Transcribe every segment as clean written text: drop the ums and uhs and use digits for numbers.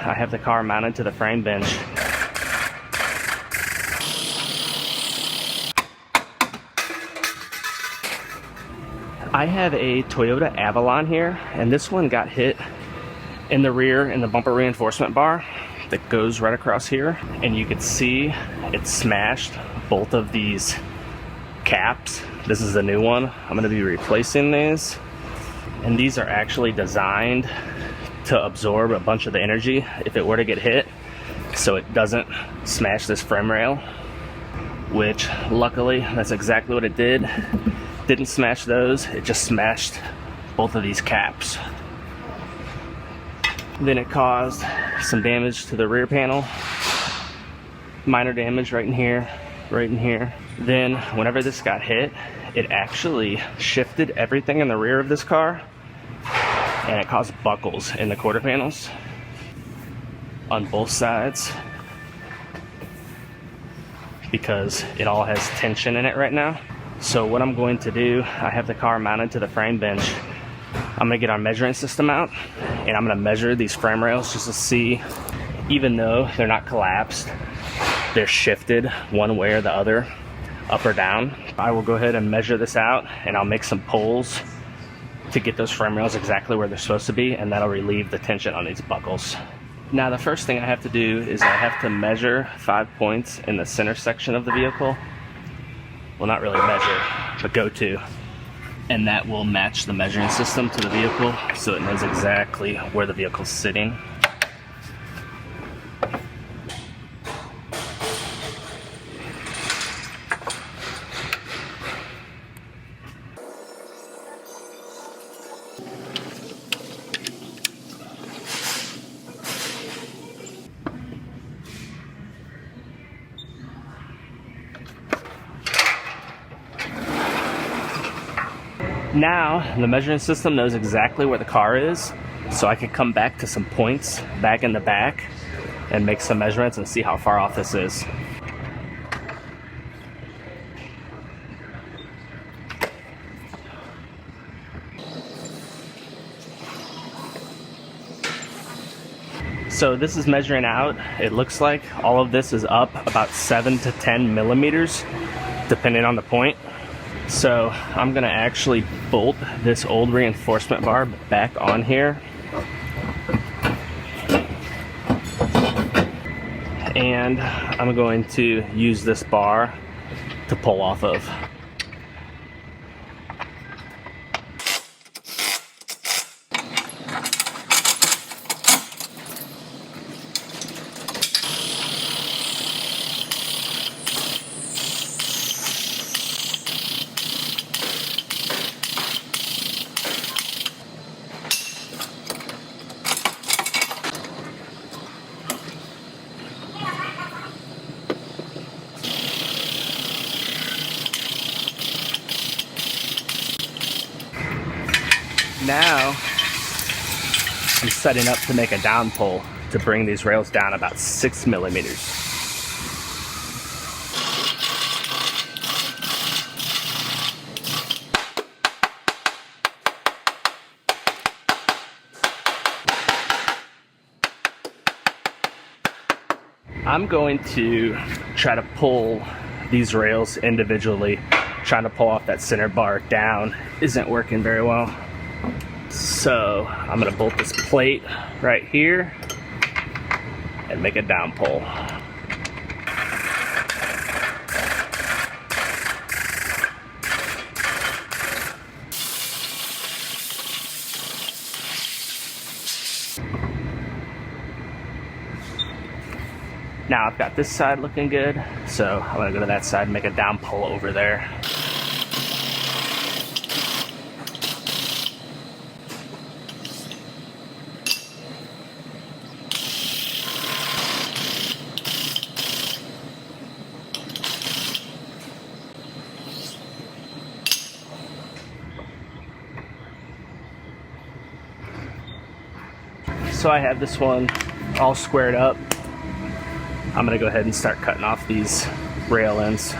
I have the car mounted to the frame bench. I have a Toyota Avalon here, and this one got hit in the rear in the bumper reinforcement bar that goes right across here, and you could see it smashed both of these caps. This is the new one. I'm going to be replacing these, and these are actually designed to absorb a bunch of the energy if it were to get hit, so it doesn't smash this frame rail, which luckily that's exactly what it did. Didn't smash those, it just smashed both of these caps. Then it caused some damage to the rear panel, minor damage right in here, right in here. Then whenever this got hit, it actually shifted everything in the rear of this car, and it caused buckles in the quarter panels on both sides because it all has tension in it right now. So what I'm going to do, I have the car mounted to the frame bench. I'm gonna get our measuring system out, and I'm gonna measure these frame rails just to see, even though they're not collapsed, they're shifted one way or the other, up or down. I will go ahead and measure this out, and I'll make some pulls to get those frame rails exactly where they're supposed to be, and that'll relieve the tension on these buckles. Now the first thing I have to do is I have to measure 5 points in the center section of the vehicle. Well, not really measure, but go to. And that will match the measuring system to the vehicle, so it knows exactly where the vehicle's sitting. Now, the measuring system knows exactly where the car is, so I can come back to some points back in the back and make some measurements and see how far off this is. So this is measuring out. It looks like all of this is up about 7 to 10 millimeters, depending on the point. So I'm gonna actually bolt this old reinforcement bar back on here, and I'm going to use this bar to pull off of. Now, I'm setting up to make a down pull to bring these rails down about 6 millimeters. I'm going to try to pull these rails individually. Trying to pull off that center bar down isn't working very well. So I'm gonna bolt this plate right here and make a down pull. Now I've got this side looking good, so I'm gonna go to that side and make a down pull over there. So I have this one all squared up. I'm gonna go ahead and start cutting off these rail ends.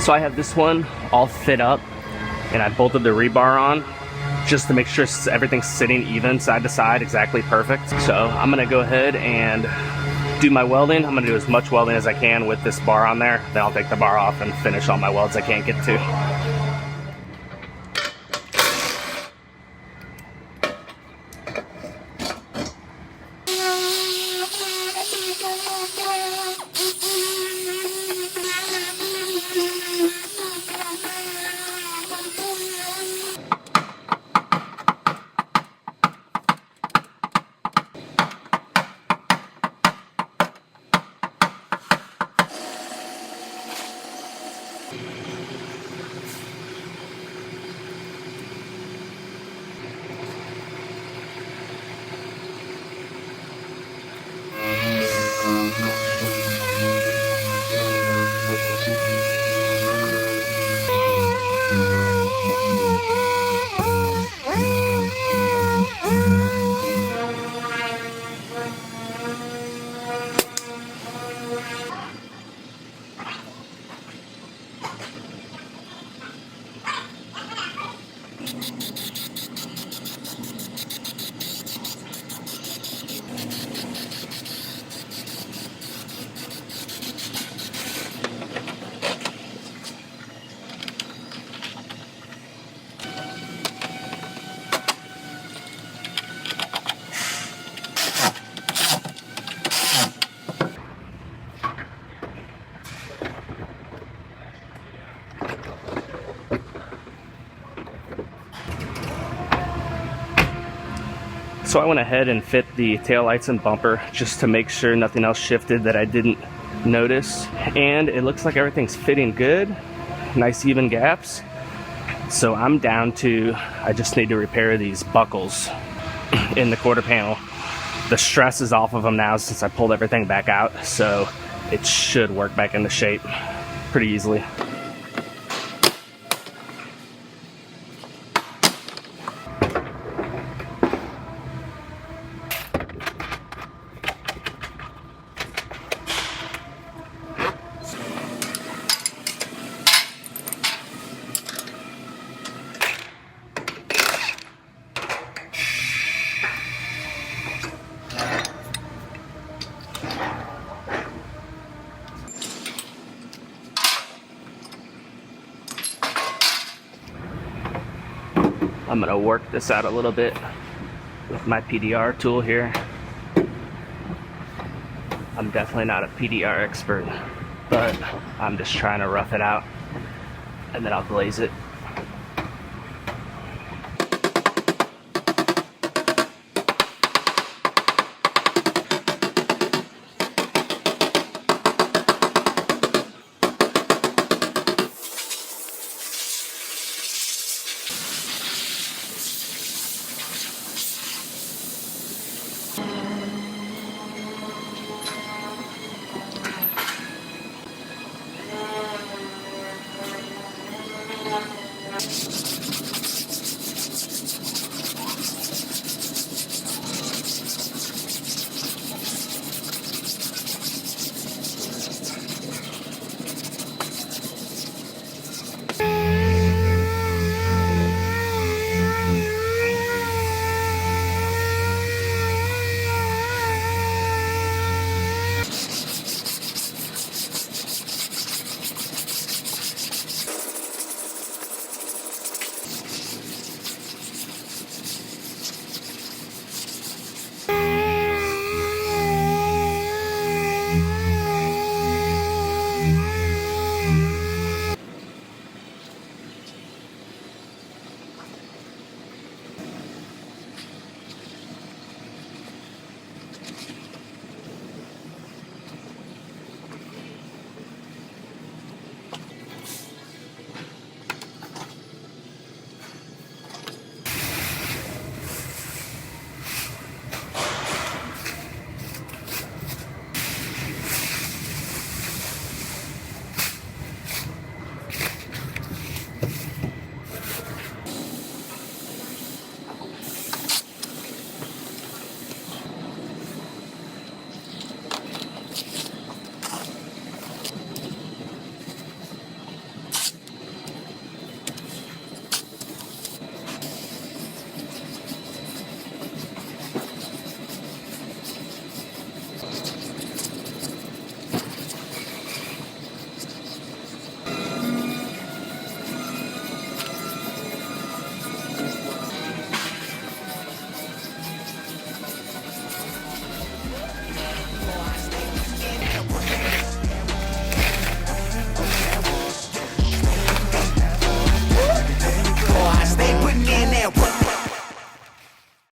So I have this one all fit up, and I bolted the rebar on just to make sure everything's sitting even side to side, exactly perfect. So I'm gonna go ahead and do my welding. I'm gonna do as much welding as I can with this bar on there. Then I'll take the bar off and finish all my welds I can't get to. So I went ahead and fit the taillights and bumper just to make sure nothing else shifted that I didn't notice. And it looks like everything's fitting good. Nice even gaps. So I'm down to, I just need to repair these buckles in the quarter panel. The stress is off of them now since I pulled everything back out. So it should work back into shape pretty easily. I'm gonna work this out a little bit with my PDR tool here. I'm definitely not a PDR expert, but I'm just trying to rough it out and then I'll glaze it.